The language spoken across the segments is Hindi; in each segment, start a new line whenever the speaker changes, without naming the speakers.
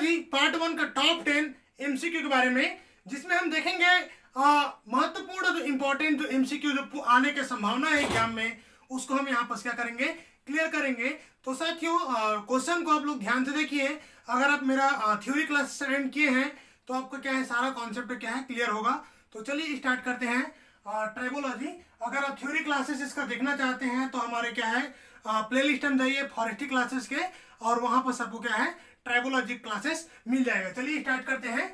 जी पार्ट 1 का टॉप 10 एमसीक्यू के बारे में, जिसमें हम देखेंगे महत्वपूर्ण जो इम्पोर्टेंट जो एमसीक्यू जो आने की संभावना है एग्जाम में, उसको हम यहाँ पर क्या करेंगे, क्लियर करेंगे। तो साथियों क्वेश्चन को आप लोग ध्यान से देखिए। अगर आप मेरा थ्योरी क्लास अटेंड किए हैं तो आपको क्या है, सारा कॉन्सेप्ट क्या है क्लियर होगा। तो चलिए स्टार्ट करते हैं। ट्राइबोलॉजी, अगर आप थ्योरी क्लासेस इसका देखना चाहते हैं तो हमारे क्या है प्लेलिस्ट में जाइए फॉरेस्ट्री क्लासेस के, और वहां पर सबको क्या है ट्राइबोलॉजी क्लासेस मिल जाएगा। चलिए स्टार्ट करते हैं।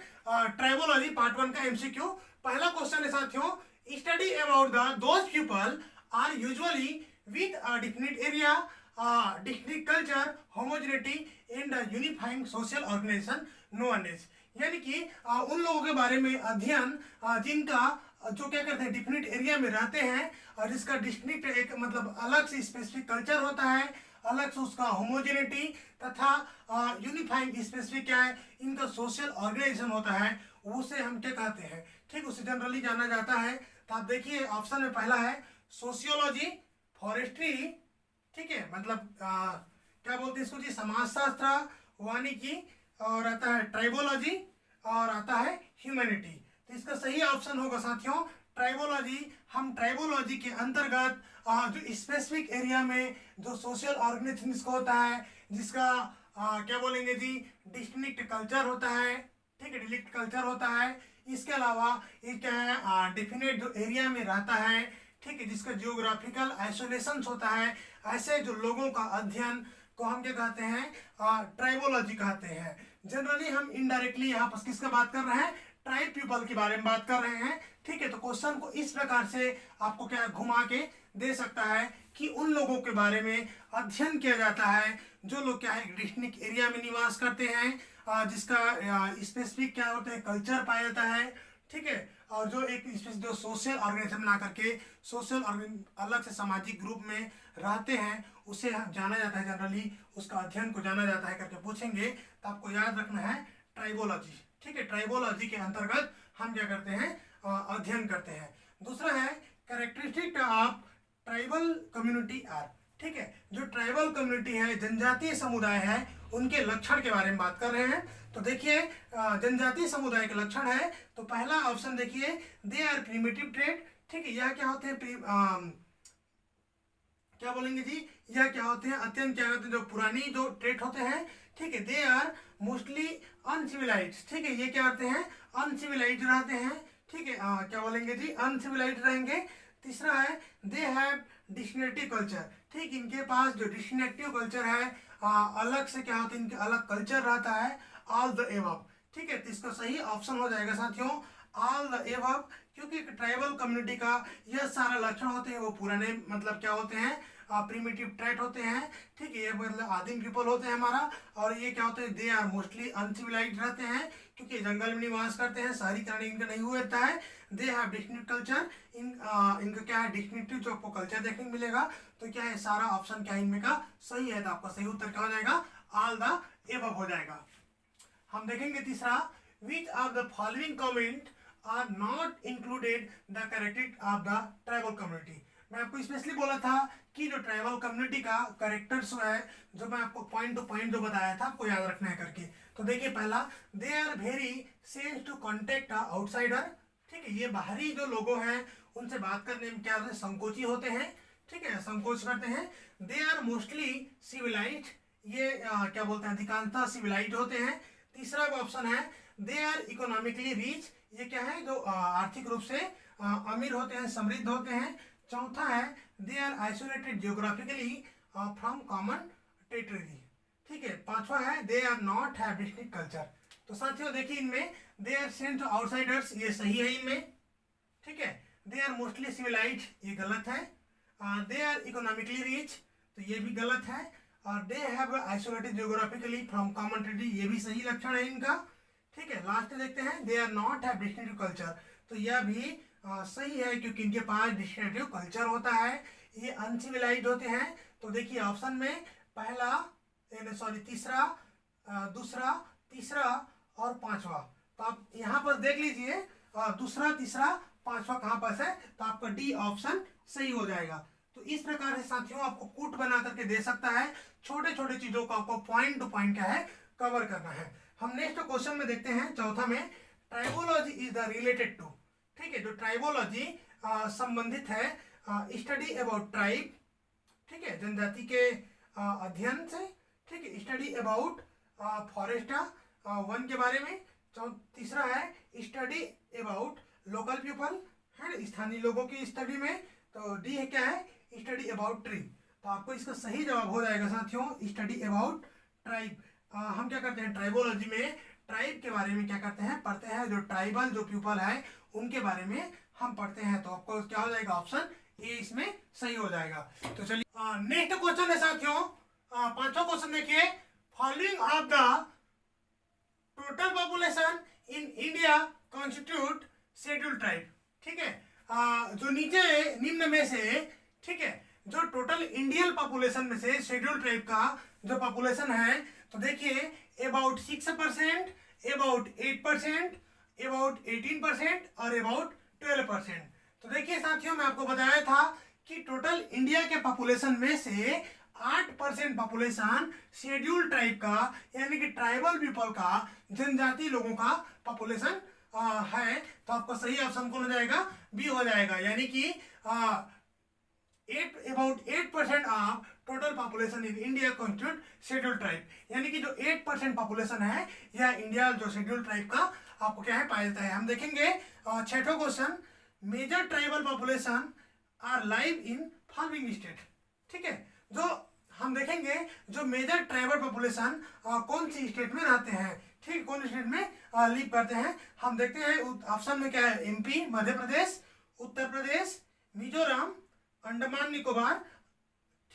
ट्राइबोलॉजी पार्ट 1 का एमसीक्यू। पहला क्वेश्चन है साथियों, study about the those people are usually with a definite area, definite culture, homogeneity and unifying social organization known as. यानी कि उन लोगों के बारे में अध्ययन जिनका जो क्या करते हैं डिफिनिट एरिया में रहते हैं, और जिसका डिस्टिंक्ट एक मतलब अलग से स्पेसिफिक कल्चर होता है, अलग से उसका होमोजेनिटी तथा यूनिफाइंग स्पेसिफिक क्या है इनका सोशल ऑर्गेनाइजेशन होता है, उसे हम क्या कहते हैं, ठीक, उसे जनरली जाना जाता है। तो आप देखिए ऑप्शन में पहला है सोशियोलॉजी, फॉरेस्ट्री, ठीक है, मतलब क्या बोलते हैं इसको जी, समाजशास्त्र, वानिकी, और आता है ट्राइबोलॉजी, और आता है ह्यूमैनिटी। तो इसका सही ऑप्शन होगा साथियों ट्राइबोलॉजी। हम ट्राइबोलॉजी के अंतर्गत जो स्पेसिफिक एरिया में जो सोशल ऑर्गेनाइजेशन को होता है, जिसका क्या बोलेंगे जी डिस्टिंक्ट कल्चर होता है, ठीक है, डिलिक्ट कल्चर होता है। इसके अलावा ये क्या है डेफिनेट जो एरिया में रहता है, ठीक है, जिसका जियोग्राफिकल आइसोलेशन होता है, ऐसे जो लोगों का अध्ययन को हम क्या कहते हैं ट्राइबोलॉजी कहते हैं। जनरली हम इनडायरेक्टली यहाँ पर किसका बात कर रहे हैं, ट्राइब पीपल के बारे में बात कर रहे हैं, ठीक है। तो क्वेश्चन को इस प्रकार से आपको क्या घुमा के दे सकता है कि उन लोगों के बारे में अध्ययन किया जाता है जो लोग क्या है डिस्ट्रिक्ट एरिया में निवास करते हैं, जिसका स्पेसिफिक क्या होता है कल्चर पाया जाता है, ठीक है, और जो एक जो सोशल ऑर्गेनाइजेशन बना करके सोशल अलग से सामाजिक ग्रुप में रहते हैं, उसे जाना जाता है, जनरली उसका अध्ययन को जाना जाता है करके पूछेंगे। तो आपको याद रखना है ट्राइबोलॉजी, ठीक है, ट्राइबोलॉजी के अंतर्गत हम क्या करते हैं अध्ययन करते हैं। दूसरा है characteristic of tribal community are, ठीक है, जो ट्राइबल कम्युनिटी है, जनजातीय समुदाय है, उनके लक्षण के बारे में बात कर रहे हैं। तो देखिए जनजातीय समुदाय के लक्षण है, तो पहला ऑप्शन देखिए दे आर प्रिमिटिव ट्रेड, ठीक है, यह क्या होते हैं क्या बोलेंगे जी, यह क्या होते हैं अत्यंत क्या होते हैं जो पुरानी जो ट्रेड होते हैं, ठीक है। दे आर मोस्टली अनसिविलाइज्ड, ठीक है, ये क्या होते हैं अनसिविलाइज्ड रहते हैं, ठीक है, क्या बोलेंगे जी अनसिविलाइज्ड रहेंगे। तीसरा है दे हैव डिस्टिंक्टिव कल्चर, ठीक, इनके पास जो डिस्टिंक्टिव कल्चर है अलग से क्या होता है इनके अलग कल्चर रहता है। ऑल द एबव, ठीक है, तो इसका सही ऑप्शन हो जाएगा साथियों ऑल द एबव, क्योंकि ट्राइबल कम्युनिटी का यह सारा लक्षण होते हैं वो पुराने मतलब क्या होते हैं प्रिमिटिव ट्रेट होते हैं, ठीक है, ये मतलब आदिम पीपल होते हैं हमारा। और ये क्या होते हैं दे आर मोस्टली अनसिविलाइज्ड रहते हैं, क्योंकि जंगल में निवास करते हैं, शहरीकरण इनका नहीं हुआ है। दे हैव डिस्टिंक्ट कल्चर, इनका क्या है डिस्टिंक्टिव जो आपको कल्चर देखने को मिलेगा। तो क्या है सारा ऑप्शन क्या है इनमें का सही है, तो आपका सही उत्तर क्या हो जाएगा ऑल द एबव हो जाएगा। हम देखेंगे तीसरा, which of the following comment are not included the character of the tribal community. मैं आपको स्पेशली बोला था कि जो ट्राइबल कम्युनिटी का कैरेक्टर्स है, जो मैं आपको पॉइंट टू पॉइंट जो बताया था आपको याद रखना है करके। तो देखिए पहला, they are very sense to contact outsider, ठीक है, ये बाहरी जो लोगों हैं उनसे बात करने में क्या होते हैं संकोची होते हैं, ठीक है, संकोच करते हैं। दे आर मोस्टली सिविलाइज्ड, ये क्या बोलते हैं अधिकांशतः सिविलाइज्ड होते हैं। तीसरा ऑप्शन है दे आर इकोनॉमिकली रिच, ये क्या है जो आर्थिक रूप से अमीर होते हैं, समृद्ध होते हैं। चौथा है they are isolated geographically from common territory, ठीक है। पांचवा है they are not have distinct culture. तो साथियों देखिए इनमें they are sent to outsiders ये सही है इनमें, ठीक है। दे आर मोस्टली सिविलाइज्ड ये गलत है। दे आर इकोनॉमिकली रिच तो ये भी गलत है। और they have isolated geographically from common territory ये भी सही लक्षण है इनका, ठीक है। लास्ट देखते हैं they are not have distinctive culture, तो यह भी सही है क्योंकि इनके पास डिस्टिंक्टिव कल्चर होता है, ये अनसिविलाइज्ड होते हैं। तो देखिए ऑप्शन में पहला सॉरी तीसरा, दूसरा, तीसरा और पांचवा, तो आप यहाँ पर देख लीजिए दूसरा, तीसरा, पांचवा कहाँ पर है, तो आपका डी ऑप्शन सही हो जाएगा। तो इस प्रकार से साथियों आपको कूट बना करके दे सकता है, छोटे छोटे चीजों को आपको पॉइंट टू पॉइंट क्या है कवर करना है। हम नेक्स्ट क्वेश्चन में देखते हैं चौथा में, tribology is the related to, ठीक है, जो ट्राइबोलॉजी संबंधित है स्टडी अबाउट ट्राइब, ठीक है, जनजाति के अध्ययन से, ठीक है, स्टडी अबाउट फॉरेस्टा वन के बारे में। तीसरा है स्टडी अबाउट लोकल पीपल, है स्थानीय लोगों की स्टडी में। तो डी है क्या है, स्टडी अबाउट ट्री। तो आपको इसका सही जवाब हो जाएगा साथियों स्टडी अबाउट ट्राइब। हम क्या करते हैं ट्राइबोलॉजी में ट्राइब के बारे में क्या करते हैं, पढ़ते हैं, जो ट्राइबल जो पीपल है उनके बारे में हम पढ़ते हैं। तो आपको क्या हो जाएगा, ऑप्शन ए इसमें सही हो जाएगा। तो चलिए नेक्स्ट क्वेश्चन है साथियों, पांचवा क्वेश्चन देखिए, following of the total population in India constitute schedule tribe, ठीक है, जो नीचे निम्न में से, ठीक है, जो टोटल इंडियन पॉपुलेशन में से शेड्यूल ट्राइब का जो पॉपुलेशन है, तो देखिए अबाउट 6%, अबाउट 8%, अबाउट 18% और अबाउट 12%। तो देखिए साथियों मैं आपको बताया था कि टोटल इंडिया के पॉपुलेशन में से 8% पॉपुलेशन शेड्यूल ट्राइब का, यानी कि ट्राइबल पीपल का, जनजाति लोगों का पॉपुलेशन है। तो आपका सही ऑप्शन कौन हो जाएगा, बी हो जाएगा, यानी कि about 8% of total population in India constitute schedule tribe, यानी कि जो 8% पॉपुलेशन है यह इंडिया जो शेड्यूल ट्राइब का आपको क्या है पाया जाता है। हम देखेंगे छठवां question, major tribal population are live in following state, ठीक है, जो हम देखेंगे जो मेजर ट्राइबल पॉपुलेशन कौन सी स्टेट में रहते हैं, ठीक, कौन स्टेट में लिव करते हैं। हम देखते हैं ऑप्शन में क्या है, एमपी, मध्य प्रदेश, उत्तर प्रदेश, मिजोरम, अंडमान निकोबार,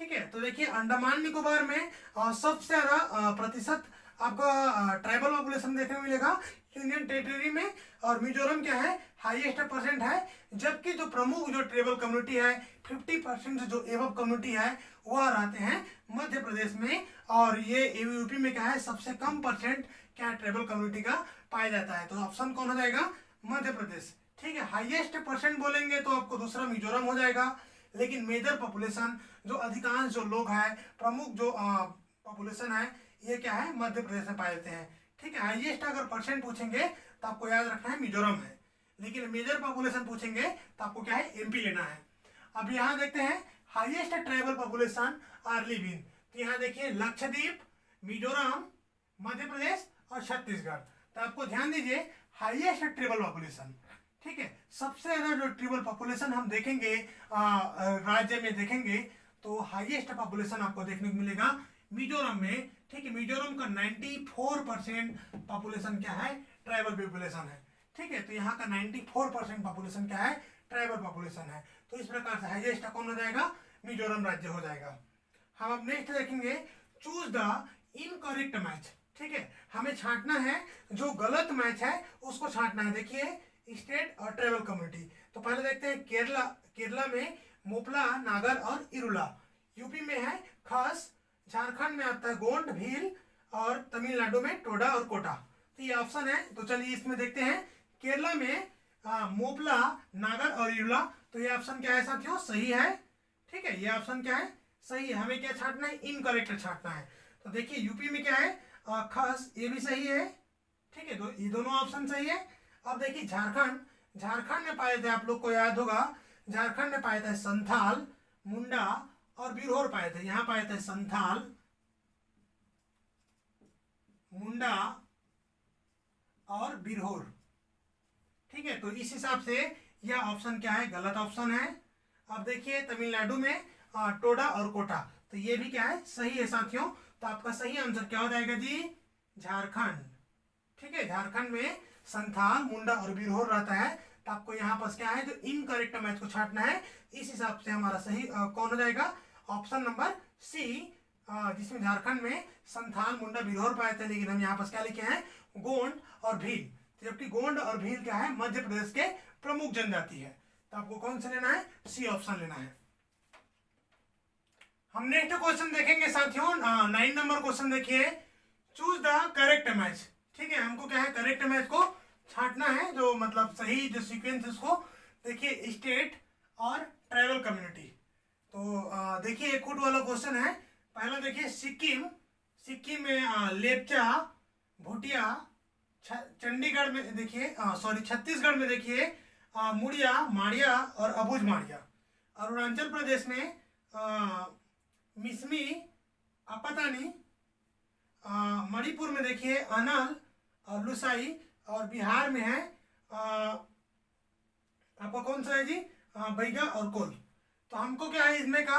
ठीक है। तो देखिए अंडमान निकोबार में सबसे ज्यादा प्रतिशत आपका ट्राइबल पॉपुलेशन देखने को मिलेगा यूनियन टेरिटरी में, और मिजोरम क्या है हाईएस्ट परसेंट है, जबकि जो प्रमुख जो ट्राइबल कम्युनिटी है 50% जो एवब कम्युनिटी है वह रहते हैं मध्य प्रदेश में, और ये यूपी में क्या है सबसे कम परसेंट क्या ट्राइबल कम्युनिटी का पाया जाता है। तो ऑप्शन कौन हो जाएगा, मध्य प्रदेश, ठीक है। हाईएस्ट परसेंट बोलेंगे तो आपको दूसरा मिजोरम हो जाएगा, लेकिन मेजर पॉपुलेशन जो अधिकांश जो लोग हैं प्रमुख जो पॉपुलेशन है ये क्या है मध्य प्रदेश में पाए जाते हैं, ठीक है। हाईएस्ट अगर परसेंट पूछेंगे तो आपको याद रखना है मिजोरम है, लेकिन मेजर पॉपुलेशन पूछेंगे तो आपको क्या है एमपी लेना है। अब यहाँ देखते हैं highest tribal population are live in, तो यहाँ देखिए लक्षद्वीप, मिजोरम, मध्य प्रदेश और छत्तीसगढ़। तो आपको ध्यान दीजिए हाईएस्ट ट्राइबल पॉपुलेशन, ठीक है, सबसे ज्यादा जो ट्राइबल पॉपुलेशन हम देखेंगे राज्य में देखेंगे तो हाईएस्ट पॉपुलेशन आपको देखने को मिलेगा मिजोरम में, ठीक है। मिजोरम का 94% पॉपुलेशन क्या है ट्राइबल पॉपुलेशन है, ठीक है। तो यहाँ का 94% पॉपुलेशन क्या है ट्राइबल पॉपुलेशन है। तो इस प्रकार से हाईएस्ट कौन हो जाएगा, मिजोरम राज्य हो जाएगा। हम अब नेक्स्ट देखेंगे चूज द इनकरेक्ट मैच, ठीक है, हमें छांटना है जो गलत मैच है उसको छांटना है। देखिए स्टेट और ट्राइबल कम्युनिटी, तो पहले देखते हैं केरला, केरला में मोपला, नागर और इरुला, यूपी में है खस, झारखंड में आता है गोंड, भील, और तमिलनाडु में टोडा और कोटा। तो ये ऑप्शन है। तो चलिए इसमें देखते हैं केरला में मोपला, नागर और इरुला, तो ये ऑप्शन क्या है साथियों सही है, ठीक है, ये ऑप्शन क्या है सही है। हमें क्या छांटना है, इनकरेक्ट छांटना है। तो देखिए यूपी में क्या है खस, ये भी सही है, ठीक है, तो ये दोनों ऑप्शन सही है। अब देखिए झारखंड, झारखंड में पाए थे आप लोग को याद होगा झारखंड में पाए थे संथाल, मुंडा और बिरहोर पाए थे। यहाँ पाए थे संथाल, मुंडा और बिरहोर, ठीक है। तो इस हिसाब से यह ऑप्शन क्या है गलत ऑप्शन है। अब देखिए तमिलनाडु में टोडा और कोटा, तो ये भी क्या है सही है साथियों। तो आपका सही आंसर क्या हो जाएगा जी झारखंड, ठीक है। झारखंड में संथाल, मुंडा और बिरहोर रहता है। तो आपको यहाँ पर क्या है जो इनकरेक्ट मैच को छांटना है। इस हिसाब से हमारा सही कौन हो जाएगा ऑप्शन नंबर सी, जिसमें झारखंड में संथाल, मुंडा, बिरहोर पाए थे, लेकिन हम यहाँ पर क्या लिखे हैं गोंड और भील, जबकि गोंड और भील क्या है मध्य प्रदेश के प्रमुख जनजाति है। तो आपको कौन सा लेना है, सी ऑप्शन लेना है। हम नेक्स्ट क्वेश्चन देखेंगे साथियों 9 नंबर क्वेश्चन देखिए, चूज द करेक्ट मैच, ठीक है। हमको क्या है करेक्ट मैच को छांटना है, जो मतलब सही जो सीक्वेंस इसको देखिए स्टेट और ट्राइबल कम्युनिटी। तो देखिए एक फुट वाला क्वेश्चन है। पहला देखिए सिक्किम, सिक्किम में लेप्चा, भूटिया, चंडीगढ़ में देखिए, सॉरी छत्तीसगढ़ में देखिए मुड़िया, माड़िया और अबुझ माड़िया। अरुणाचल प्रदेश में मिसमी, अपतानी। मणिपुर में देखिए अनल और लुसाई। और बिहार में है आपका कौन सा है जी, बैगा और कोल। तो हमको क्या है इसमें का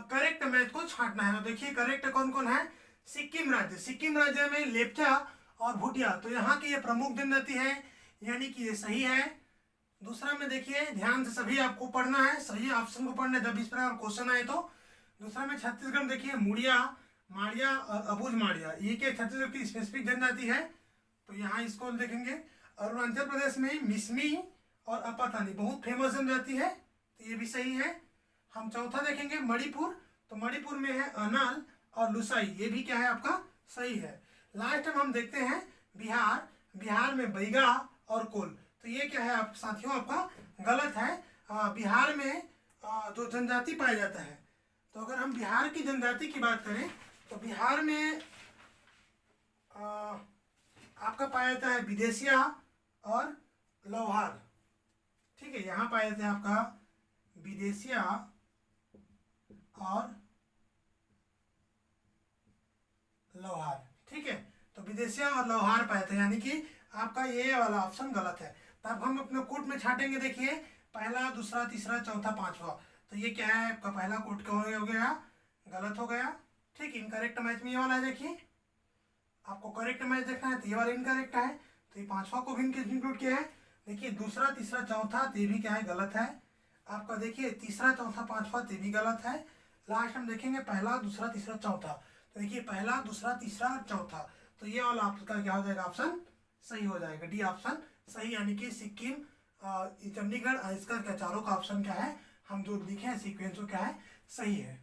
करेक्ट मैच को छांटना है। तो देखिए करेक्ट कौन कौन है। सिक्किम राज्य, सिक्किम राज्य में लेप्चा और भूटिया, तो यहाँ की ये प्रमुख जनजाति है, यानी कि ये सही है। दूसरा में देखिए ध्यान से सभी आपको पढ़ना है, सही ऑप्शन को पढ़ना है जब इस प्रकार क्वेश्चन आए तो। दूसरा में छत्तीसगढ़ में देखिए मुड़िया, माड़िया और अबुझ माड़िया, ये क्या छत्तीसगढ़ की स्पेसिफिक जनजाति है, तो यहाँ इसको देखेंगे। अरुणाचल प्रदेश में मिसमी और अपतानी बहुत फेमस जनजाति है, तो ये भी सही है। हम चौथा देखेंगे मणिपुर, तो मणिपुर में है अनाल और लुसाई, ये भी क्या है आपका सही है। लास्ट में हम देखते हैं बिहार, बिहार में बैगा और कोल, तो ये क्या है आप साथियों आपका गलत है। बिहार में जो जनजाति पाया जाता है, तो अगर हम बिहार की जनजाति की बात करें तो बिहार में आपका पाया जाता है विदेशिया और लोहार। ठीक है, यहाँ पाया जाता है आपका विदेशिया और लोहार। ठीक है, तो विदेशिया और लोहार पाए थे, यानी कि आपका ये वाला ऑप्शन गलत है। तब हम अपने कोट में छाटेंगे, देखिए पहला, दूसरा, तीसरा, चौथा, पांचवा, तो ये क्या है आपका पहला कोट क्या हो गया, गलत हो गया। ठीक, इनकरेक्ट मैच में ये वाला है, देखिए आपको करेक्ट मैच देखना है तो ये वाला इनकरेक्ट है, तो ये पांचवा को भी इंक्लूड किया है। देखिए दूसरा, तीसरा, चौथा, ये भी क्या है गलत है आपका। देखिए तीसरा, चौथा, पांचवा, ये भी गलत है। लास्ट हम देखेंगे पहला, दूसरा, तीसरा, चौथा, तो देखिए पहला, दूसरा, तीसरा और चौथा, तो ये वाला आपका क्या हो जाएगा ऑप्शन सही हो जाएगा, डी ऑप्शन सही, यानी कि सिक्किम, चंडीगढ़, इसका क्या चारों का ऑप्शन क्या है, हम जो लिखे हैं सीक्वेंस वो क्या है सही है।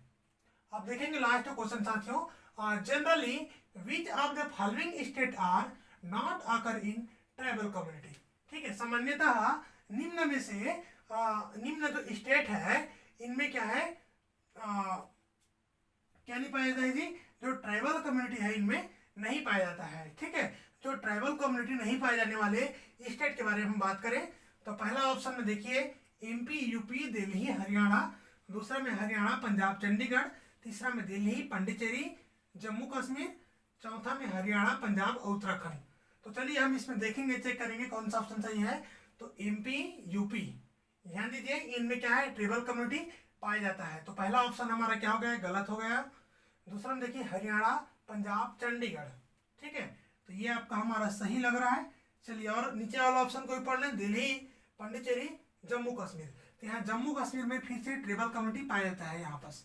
अब देखेंगे लास्ट क्वेश्चन साथियों, generally which of the following state are not occur in tribal community. ठीक है, सामान्यतः निम्न में से निम्न जो स्टेट है इनमें क्या है क्या नहीं पाया जाता है जी, जो ट्राइबल कम्युनिटी है इनमें नहीं पाया जाता है। ठीक है, जो ट्राइबल कम्युनिटी नहीं पाए जाने वाले स्टेट के बारे में हम बात करें तो पहला ऑप्शन में देखिए एमपी, यूपी, दिल्ली, हरियाणा। दूसरा में हरियाणा, पंजाब, चंडीगढ़। तीसरा में दिल्ली, पांडिचेरी, जम्मू कश्मीर। चौथा में हरियाणा, पंजाब और उत्तराखंड। तो चलिए हम इसमें देखेंगे, चेक करेंगे कौन सा ऑप्शन सही है। तो एमपी, यूपी, ध्यान दीजिए इनमें क्या है ट्राइबल कम्युनिटी पाया जाता है, तो पहला ऑप्शन हमारा क्या हो गया, गलत हो गया। दूसरा में देखिए हरियाणा, पंजाब, चंडीगढ़। ठीक है, तो ये आपका हमारा सही लग रहा है। चलिए और नीचे वाला ऑप्शन को भी पढ़ लें, दिल्ली, पांडिचेरी, जम्मू कश्मीर। तो यहाँ जम्मू कश्मीर में फिर से ट्राइबल कम्युनिटी पाया जाता है यहाँ पास।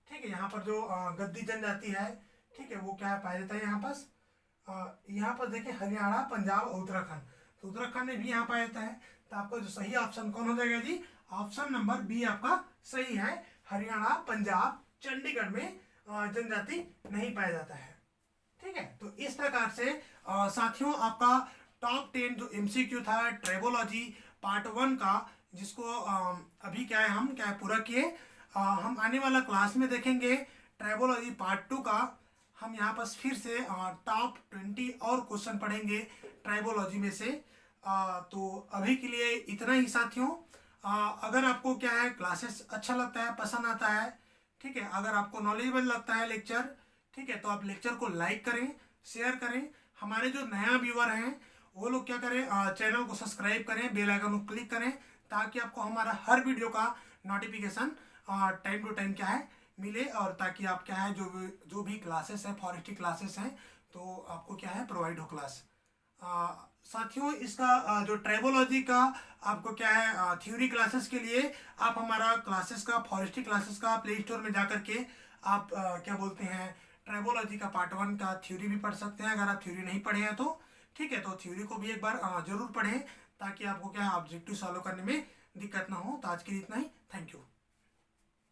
ठीक है, यहाँ पर जो गद्दी जनजाति है, ठीक है, वो क्या है पाया जाता है यहाँ पास। यहाँ पर देखिए हरियाणा, पंजाब और उत्तराखंड, तो उत्तराखंड में भी यहाँ पाया जाता है। तो आपका जो सही ऑप्शन कौन हो जाएगा जी, ऑप्शन नंबर बी आपका सही है। हरियाणा, पंजाब, चंडीगढ़ में जनजाति नहीं पाया जाता है। ठीक है, तो इस प्रकार से साथियों आपका टॉप 10 जो एमसीक्यू था ट्राइबोलॉजी पार्ट 1 का, जिसको अभी क्या है हम क्या है पूरा किए। हम आने वाला क्लास में देखेंगे ट्राइबोलॉजी पार्ट 2 का। हम यहाँ पर फिर से टॉप 20 और क्वेश्चन पढ़ेंगे ट्राइबोलॉजी में से। तो अभी के लिए इतना ही साथियों। अगर आपको क्या है क्लासेस अच्छा लगता है, पसंद आता है, ठीक है, अगर आपको नॉलेजेबल लगता है लेक्चर, ठीक है, तो आप लेक्चर को लाइक करें, शेयर करें। हमारे जो नया व्यूअर हैं वो लोग क्या करें, चैनल को सब्सक्राइब करें, बेल आइकन को क्लिक करें, ताकि आपको हमारा हर वीडियो का नोटिफिकेशन टाइम टू टाइम क्या है मिले, और ताकि आप क्या है जो भी क्लासेस हैं, फॉरेस्ट्री क्लासेस हैं, तो आपको क्या है प्रोवाइड हो क्लास। साथियों इसका जो ट्राइबोलॉजी का आपको क्या है थ्योरी क्लासेस के लिए आप हमारा क्लासेस का फॉरेस्ट्री क्लासेस का प्ले स्टोर में जाकर के आप क्या बोलते हैं ट्राइबोलॉजी का पार्ट 1 का थ्योरी भी पढ़ सकते हैं। अगर आप थ्योरी नहीं पढ़े हैं तो ठीक है, तो थ्योरी को भी एक बार जरूर पढ़ें, ताकि आपको क्या ऑब्जेक्टिव सॉल्व करने में दिक्कत ना हो। तो आज के लिए इतना ही, थैंक यू।